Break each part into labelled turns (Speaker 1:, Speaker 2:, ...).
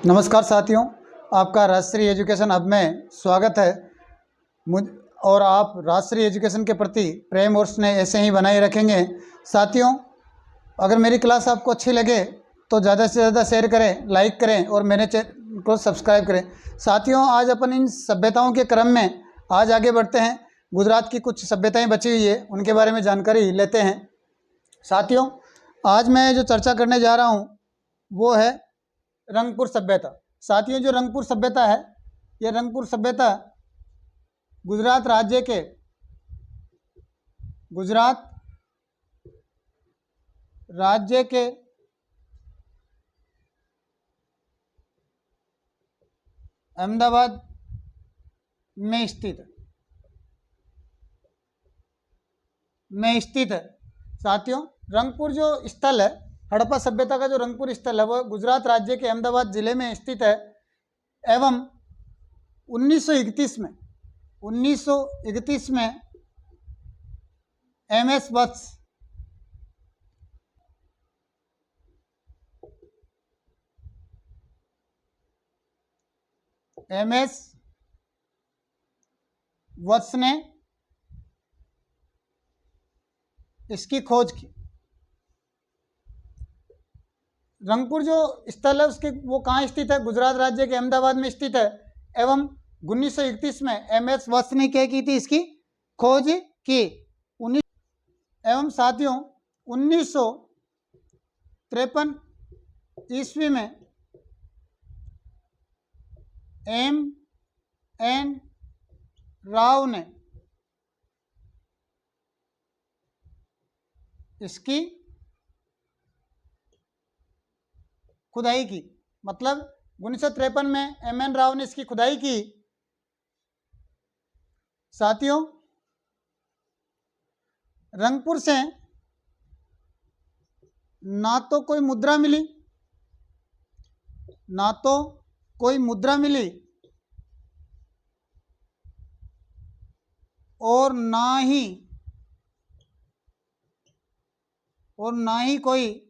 Speaker 1: नमस्कार साथियों, आपका राष्ट्रीय एजुकेशन हब में स्वागत है। और आप राष्ट्रीय एजुकेशन के प्रति प्रेम और स्नेह ऐसे ही बनाए रखेंगे। साथियों, अगर मेरी क्लास आपको अच्छी लगे तो ज़्यादा से ज़्यादा शेयर करें, लाइक करें और मेरे चैनल को सब्सक्राइब करें। साथियों, आज अपन इन सभ्यताओं के क्रम में आज आगे बढ़ते हैं। गुजरात की कुछ सभ्यताएँ बची हुई है, उनके बारे में जानकारी लेते हैं। साथियों, आज मैं जो चर्चा करने जा रहा हूँ वो है रंगपुर सभ्यता। साथियों, जो रंगपुर सभ्यता है, यह रंगपुर सभ्यता गुजरात राज्य के अहमदाबाद में स्थित है। साथियों, रंगपुर जो स्थल है, हड़प्पा सभ्यता का जो रंगपुर स्थल है, वह गुजरात राज्य के अहमदाबाद जिले में स्थित है एवं 1931 में एमएस वत्स ने इसकी खोज की। रंगपुर जो स्थल है उसके वो कहाँ स्थित है? गुजरात राज्य के अहमदाबाद में स्थित है एवं 1931 में एमएस वत्स ने क्या की थी? इसकी खोज की। एवं साथियों, 1953 ईस्वी में एम.एन. राव ने इसकी खुदाई की। मतलब 1953 में एम.एन. राव ने इसकी खुदाई की। साथियों, रंगपुर से ना तो कोई मुद्रा मिली और ना ही कोई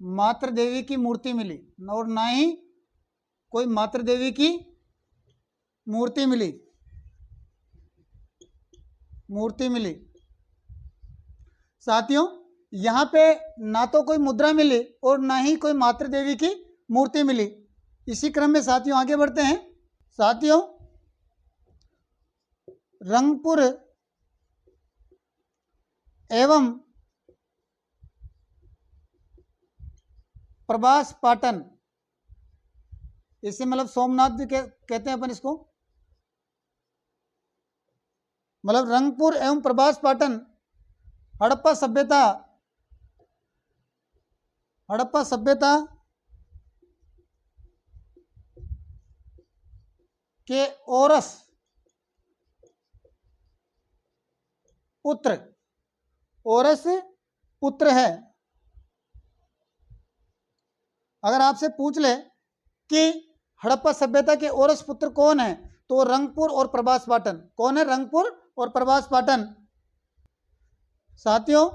Speaker 1: मातृ देवी की मूर्ति मिली, और ना ही कोई मातृ देवी की मूर्ति मिली। साथियों, यहाँ पे ना तो कोई मुद्रा मिली और ना ही कोई मातृ देवी की मूर्ति मिली। इसी क्रम में साथियों आगे बढ़ते हैं। साथियों, रंगपुर एवं प्रभास पाटन, इसे मतलब सोमनाथ भी कहते हैं अपन इसको। मतलब रंगपुर एवं प्रभास पाटन हड़प्पा सभ्यता के औरस पुत्र है। अगर आपसे पूछ ले कि हड़प्पा सभ्यता के औरस पुत्र कौन है, तो रंगपुर और प्रभास पाटन। कौन है? रंगपुर और प्रभास पाटन। साथियों,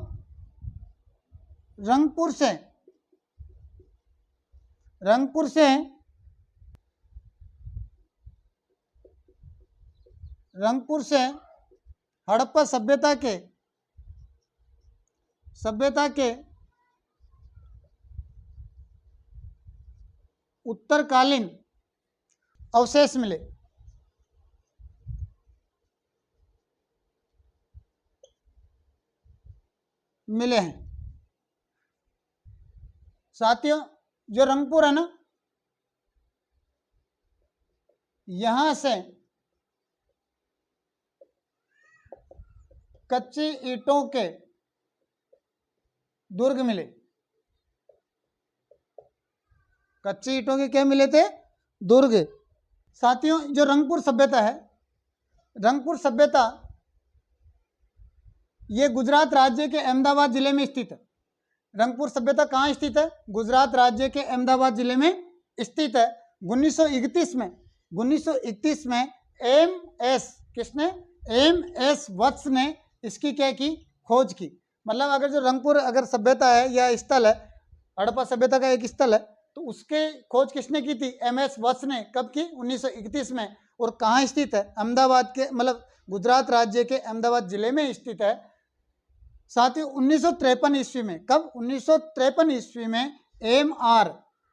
Speaker 1: रंगपुर से हड़प्पा सभ्यता के उत्तरकालीन अवशेष मिले हैं। साथियों, जो रंगपुर है ना, यहां से कच्ची ईंटों के दुर्ग मिले। कच्ची ईंटों के क्या मिले थे? दुर्ग। साथियों, जो रंगपुर सभ्यता है, रंगपुर सभ्यता ये गुजरात राज्य के अहमदाबाद जिले में स्थित है। रंगपुर सभ्यता कहाँ स्थित है? गुजरात राज्य के अहमदाबाद जिले में स्थित है। 1931 में एम.एस. वत्स ने इसकी क्या की? खोज की। मतलब अगर जो रंगपुर अगर सभ्यता है या स्थल है, हड़प्पा सभ्यता का एक स्थल है, तो उसके खोज किसने की थी? एमएस वत्स ने। कब की? 1931 में। और कहाँ स्थित है? अहमदाबाद के, मतलब गुजरात राज्य के अहमदाबाद जिले में स्थित है। साथ ही 1953 ईस्वी में, कब? 1953 ईस्वी में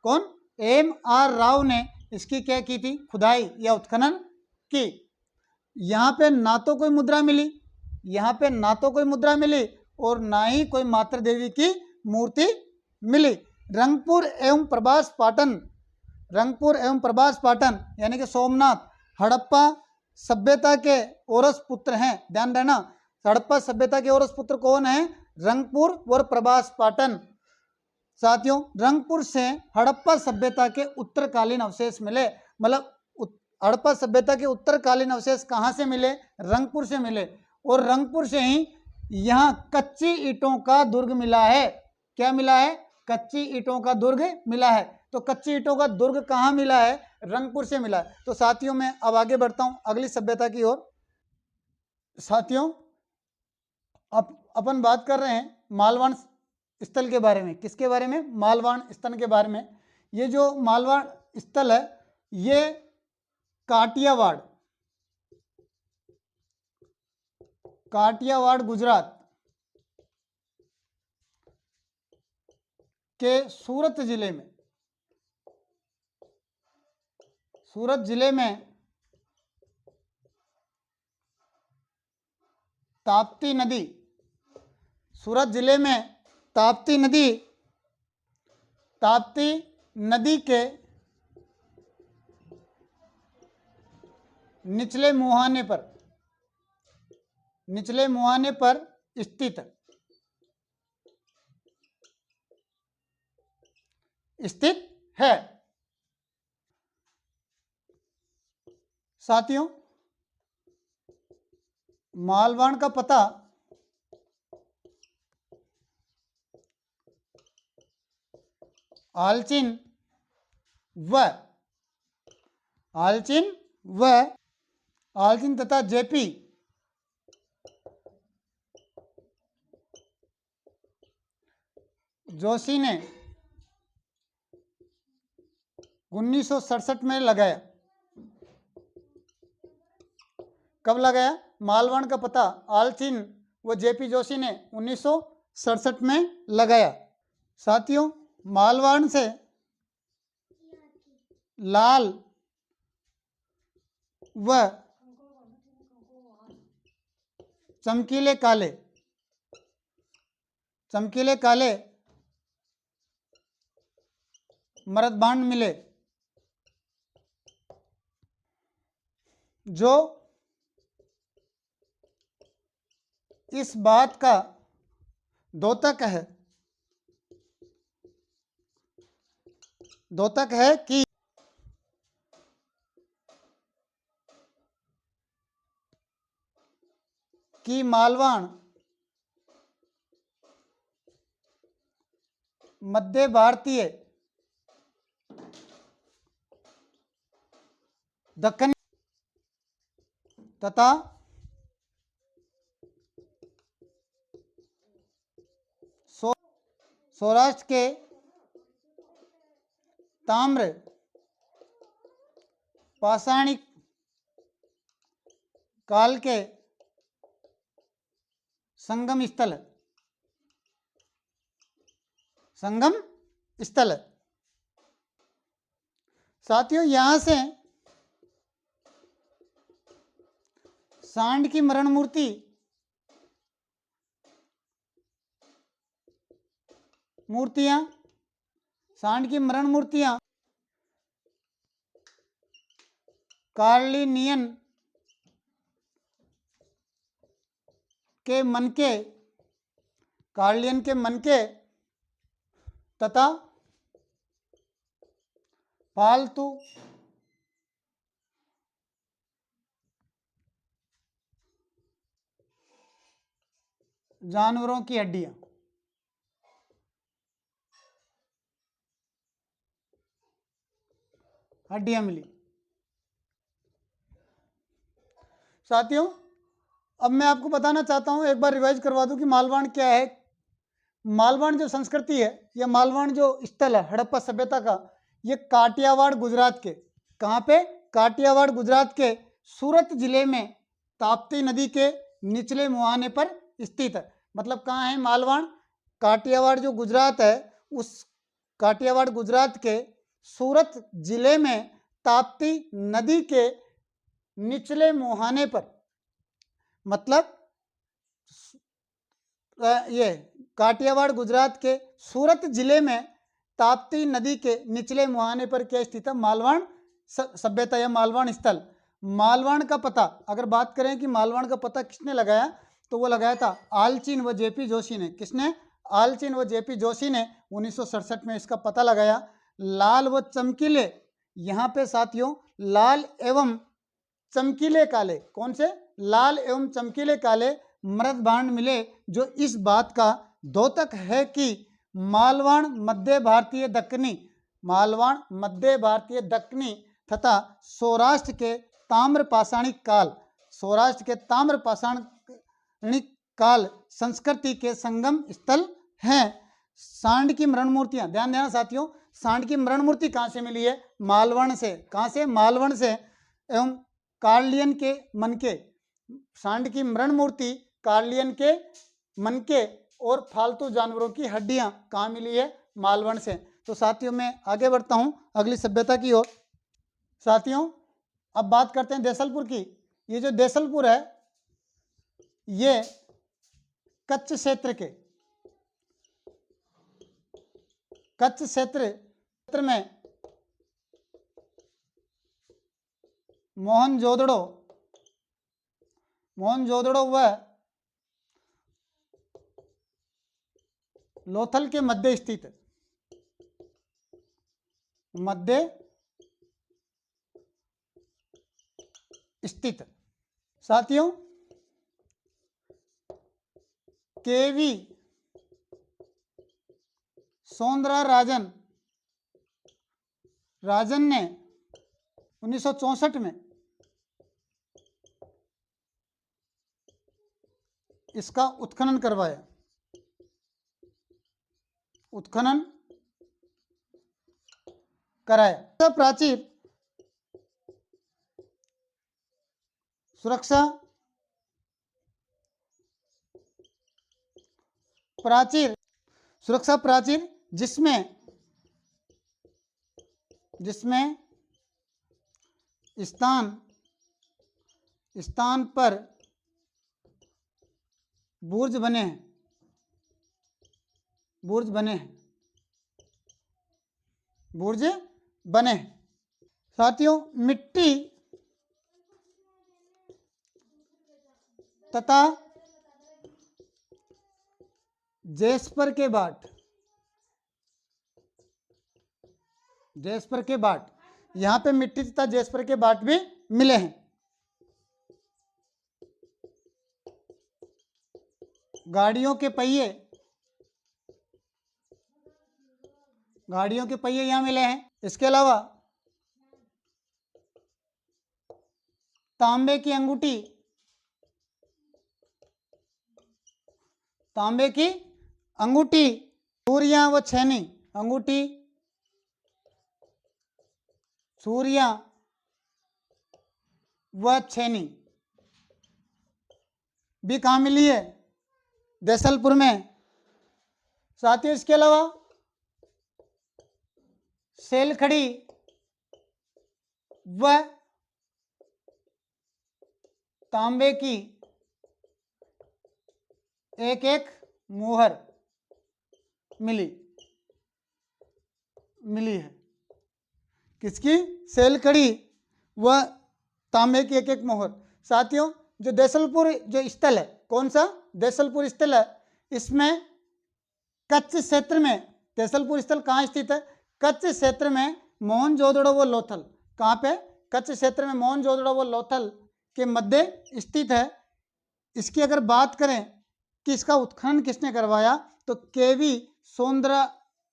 Speaker 1: कौन? एम आर राव ने इसकी क्या की थी? खुदाई या उत्खनन की। यहाँ पे ना तो कोई मुद्रा मिली, यहाँ पे ना तो कोई मुद्रा मिली और ना ही कोई मातृ देवी की मूर्ति मिली। रंगपुर एवं प्रभास पाटन, रंगपुर एवं प्रभास पाटन यानी कि सोमनाथ हड़प्पा सभ्यता के औरस पुत्र हैं। ध्यान देना, हड़प्पा सभ्यता के औरस पुत्र कौन है? रंगपुर और प्रभास पाटन। साथियों, रंगपुर से हड़प्पा सभ्यता के उत्तरकालीन अवशेष मिले। मतलब हड़प्पा सभ्यता के उत्तरकालीन अवशेष कहाँ से मिले? रंगपुर से मिले। और रंगपुर से ही यहाँ कच्ची ईंटों का दुर्ग मिला है। क्या मिला है? कच्ची ईंटों का दुर्ग मिला है। तो कच्ची ईंटों का दुर्ग कहाँ मिला है? रंगपुर से मिला है। तो साथियों, मैं अब आगे बढ़ता हूँ अगली सभ्यता की ओर। साथियों, अब अपन बात कर रहे हैं मालवान स्थल के बारे में। किसके बारे में? मालवान स्थल के बारे में। ये जो मालवान स्थल है, ये काठियावाड़, काठियावाड़ गुजरात के सूरत जिले में, सूरत जिले में ताप्ती नदी, सूरत जिले में ताप्ती नदी, ताप्ती नदी के निचले मुहाने पर, निचले मुहाने पर स्थित है। साथियों, मालवान का पता आलचिन तथा जेपी जोशी ने 1967 में लगाया। कब लगाया? मालवान का पता आलचिन व जेपी जोशी ने 1967 में लगाया। साथियों, मालवान से लाल व चमकीले काले मृदभांड मिले, जो इस बात का द्योतक है कि मालवान मध्य भारतीय दक्कनी तथा सौराष्ट्र के ताम्र पाषाणिक काल के संगम स्थल है। साथियों, यहां से सांड की मरण मूर्तियां कार्लिनियन के मनके तथा पालतू जानवरों की हड्डियां मिली। साथियों, अब मैं आपको बताना चाहता हूं, एक बार रिवाइज करवा दूं कि मालवान क्या है। मालवाण जो संस्कृति है या मालवाण जो स्थल है हड़प्पा सभ्यता का, ये काठियावाड़ गुजरात के, कहाँ पे? काठियावाड़ गुजरात के सूरत जिले में ताप्ती नदी के निचले मुहाने पर स्थित है। मतलब कहाँ है मालवाण? काठियावाड़ जो गुजरात है, उस काठियावाड़ गुजरात के सूरत जिले में ताप्ती नदी के निचले मुहाने पर, मतलब ये काठियावाड़ गुजरात के सूरत जिले में ताप्ती नदी के निचले मुहाने पर क्या स्थित है? मालवाण सभ्यता या मालवाण स्थल। मालवाण का पता अगर बात करें कि मालवाण का पता किसने लगाया, तो वो लगाया था आलचीन व जेपी जोशी ने। किसने? आलचीन व जेपी जोशी ने 1967 में इसका पता लगाया। लाल व चमकीले, यहाँ पे साथियों लाल एवं चमकीले काले, कौन से? लाल एवं चमकीले काले मृद भांड मिले, जो इस बात का द्योतक है कि मालवाण मध्य भारतीय दक्कनी, मालवाण मध्य भारतीय दक्कनी तथा सौराष्ट्र के ताम्रपाषाणिक काल, सौराष्ट्र के ताम्रपाषाणिक काल संस्कृति के संगम स्थल हैं। सांड की मरण मूर्तियां, ध्यान देना साथियों, सांड की मरण मूर्ति कहाँ से मिली है? मालवण से। कहाँ से? मालवण से। एवं कार्लियन के मनके, सांड की मरण मूर्ति कार्लियन के मनके और फालतू जानवरों की हड्डियां कहाँ मिली है? मालवण से। तो साथियों मैं आगे बढ़ता हूँ अगली सभ्यता की ओर। साथियों अब बात करते हैं देसलपुर की। ये जो देसलपुर है, ये कच्छ क्षेत्र के, कच्छ क्षेत्र में मोहनजोदड़ो व लोथल के मध्य स्थित है, मध्य स्थित। साथियों केवी सोंदरा राजन ने 1964 में इसका उत्खनन करवाया। उत्खनन कराया। सुरक्षा प्राचीर जिसमें स्थान पर बुर्ज बने हैं, बुर्ज बने हैं। साथियों मिट्टी तथा जेस्पर के बाट, यहाँ पे मिट्टी तथा जेस्पर के बाट भी मिले हैं। गाड़ियों के पहिए यहाँ मिले हैं। इसके अलावा तांबे की अंगूठी, छुरियां व छेनी, अंगूठी, छुरियां व छेनी भी कहाँ मिली है? देसलपुर में। साथियों इसके अलावा सेलखड़ी व तांबे की एक मोहर मिली है। किसकी? सेलखड़ी व तांबे की एक मोहर। साथियों जो देसलपुर जो स्थल है, कौन सा? देसलपुर स्थल है, इसमें कच्छ क्षेत्र में, देसलपुर स्थल कहाँ स्थित है? कच्छ क्षेत्र में मोहनजोदड़ो व लोथल। कहाँ पे? कच्छ क्षेत्र में मोहनजोदड़ो व लोथल के मध्य स्थित है। इसकी अगर बात करें कि इसका उत्खनन किसने करवाया, तो केवी सोंदरा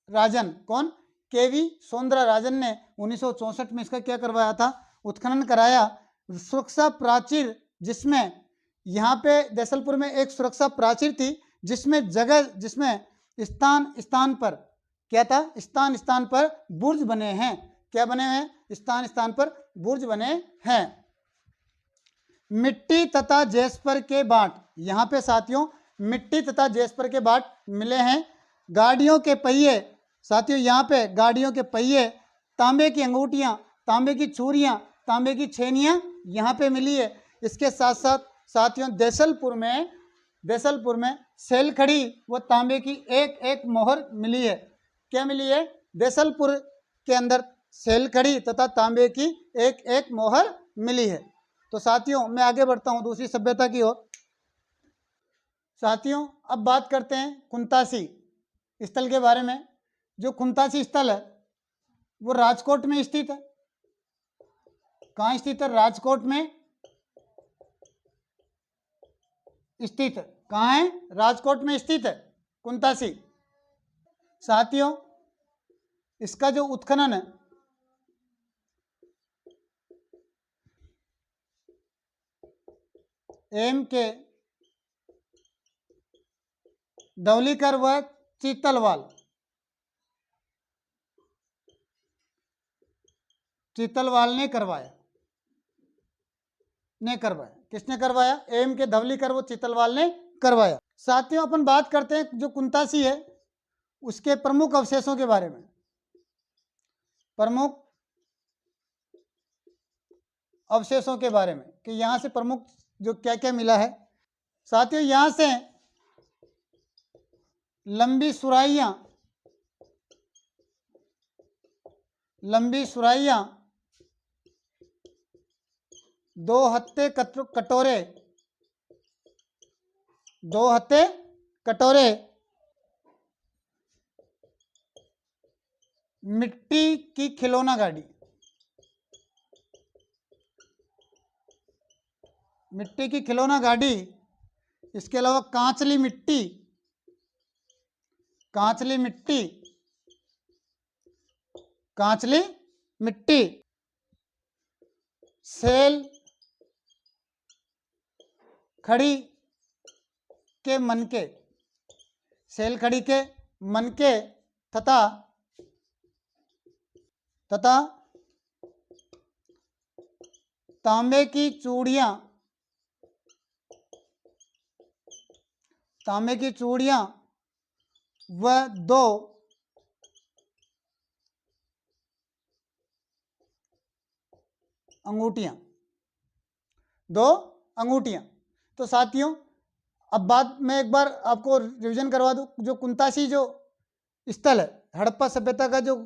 Speaker 1: राजन। कौन? केवी सोंदरा राजन ने 1964 में इसका क्या करवाया था? उत्खनन कराया। सुरक्षा प्राचीर, जिसमें यहाँ पे देसलपुर में एक सुरक्षा प्राचीर थी, जिसमें स्थान स्थान पर क्या था, स्थान स्थान पर बुर्ज बने हैं। क्या बने हैं, स्थान स्थान पर बुर्ज बने हैं। मिट्टी तथा जेस्पर के बाट, यहां पे साथियों मिट्टी तथा जेस्पर के बाट मिले हैं। गाड़ियों के पहिए, साथियों यहां पे गाड़ियों के पहिए, तांबे की अंगूठियां, तांबे की छुरियां, तांबे की छेनियां यहां पे मिली है। इसके साथ साथ साथियों देसलपुर में सेलखड़ी व तांबे की एक एक मोहर मिली है। क्या मिली है, देसलपुर के अंदर सेलखड़ी तथा तांबे की एक एक मोहर मिली है। तो साथियों मैं आगे बढ़ता हूं दूसरी सभ्यता की ओर। साथियों अब बात करते हैं कुंतासी स्थल के बारे में। जो कुंतासी स्थल है वो राजकोट में स्थित है। कहाँ स्थित है, राजकोट में स्थित है। कहाँ है, राजकोट में स्थित है कुंतासी। साथियों इसका जो उत्खनन है एम के धवलीकर व चीतलवाल ने करवाया। किसने करवाया, एम के धवलीकर व चीतलवाल ने करवाया। साथियों अपन बात करते हैं जो कुंतासी है उसके प्रमुख अवशेषों के बारे में। प्रमुख अवशेषों के बारे में कि यहां से प्रमुख जो क्या क्या मिला है। साथियों यहां से लंबी सुराहियां, 2 हत्थे कटोरे, मिट्टी की खिलौना गाड़ी, इसके अलावा कांचली मिट्टी, सेल खड़ी के मनके तथा तांबे की चूड़ियां व 2 अंगूठियां। तो साथियों अब बात मैं एक बार आपको रिवीजन करवा दूं। जो कुंतासी जो स्थल है, हड़प्पा सभ्यता का जो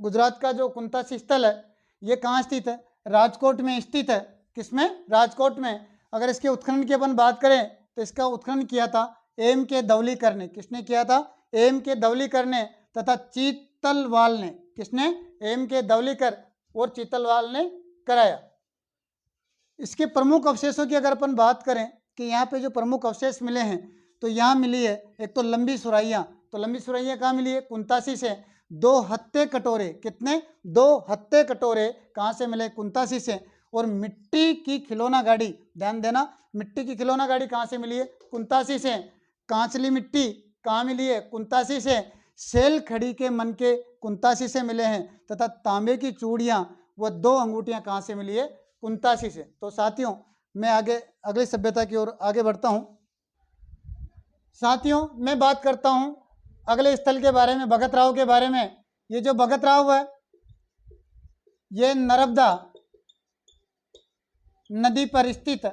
Speaker 1: गुजरात का जो कुंतासी स्थल है ये कहाँ स्थित है, राजकोट में स्थित है। किसमें, राजकोट में। अगर इसके उत्खनन की अपन बात करें तो इसका उत्खनन किया था एम के धवलीकर ने। किसने किया था, एम के धवलीकर ने तथा चीतलवाल ने। किसने, एम के धवलीकर और चीतलवाल ने कराया। इसके प्रमुख अवशेषों की अगर अपन बात करें कि यहाँ पे जो प्रमुख अवशेष मिले हैं तो यहाँ मिली है एक तो लंबी सुराहियां। तो लंबी सुराहियां कहाँ मिली है, कुंतासी से। 2 हत्थे कटोरे, कितने, 2 हत्थे कटोरे कहाँ से मिले, कुंतासी से। और मिट्टी की खिलौना गाड़ी, ध्यान देना, मिट्टी की खिलौना गाड़ी कहाँ से मिली है, कुंतासी से। कांचली मिट्टी कहाँ मिली है, कुंतासी से। सेल खड़ी के मनके कुंतासी से मिले हैं तथा तांबे की चूड़ियां व 2 अंगूठियां कहाँ से मिली है, कुंतासी से। तो साथियों मैं आगे अगली सभ्यता की ओर आगे बढ़ता हूं। साथियों मैं बात करता हूं अगले स्थल के बारे में, भगत राव के बारे में। ये जो भगत राव है ये नर्मदा नदी पर स्थित है।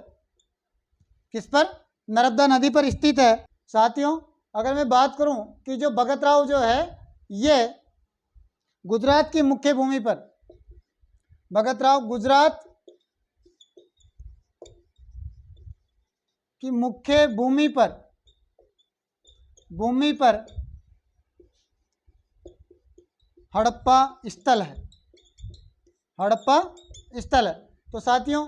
Speaker 1: किस पर, नर्मदा नदी पर स्थित है। साथियों अगर मैं बात करूं कि जो भगत राव जो है ये गुजरात की मुख्य भूमि पर, भगत राव गुजरात की मुख्य भूमि पर हड़प्पा स्थल है। तो साथियों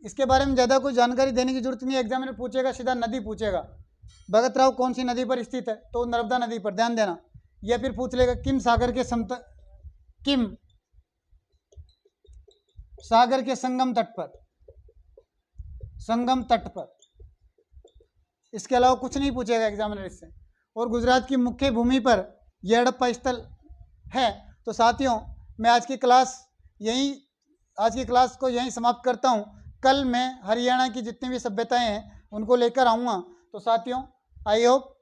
Speaker 1: इसके बारे में ज़्यादा कोई जानकारी देने की जरूरत नहीं है। एग्जामिनर पूछेगा सीधा नदी पूछेगा, भगत राव कौन सी नदी पर स्थित है, तो नर्मदा नदी पर, ध्यान देना। या फिर पूछ लेगा किम सागर के संगम तट पर। इसके अलावा कुछ नहीं पूछेगा एग्जामिनर इससे। और गुजरात की मुख्य भूमि पर यह हड़प्पा स्थल है। तो साथियों, मैं आज की क्लास को यहीं समाप्त करता हूँ। कल मैं हरियाणा की जितनी भी सभ्यताएं हैं उनको लेकर आऊँगा। तो साथियों, आई होप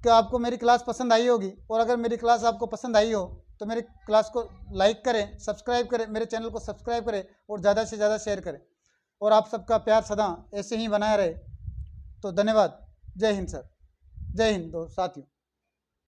Speaker 1: कि आपको मेरी क्लास पसंद आई होगी, और अगर मेरी क्लास आपको पसंद आई हो तो मेरी क्लास को लाइक करें, सब्सक्राइब करें, मेरे चैनल को सब्सक्राइब करें और ज़्यादा से ज़्यादा शेयर करें। और आप सबका प्यार सदा ऐसे ही बनाया रहे। तो धन्यवाद। जय हिंद सर, जय हिंद साथियों।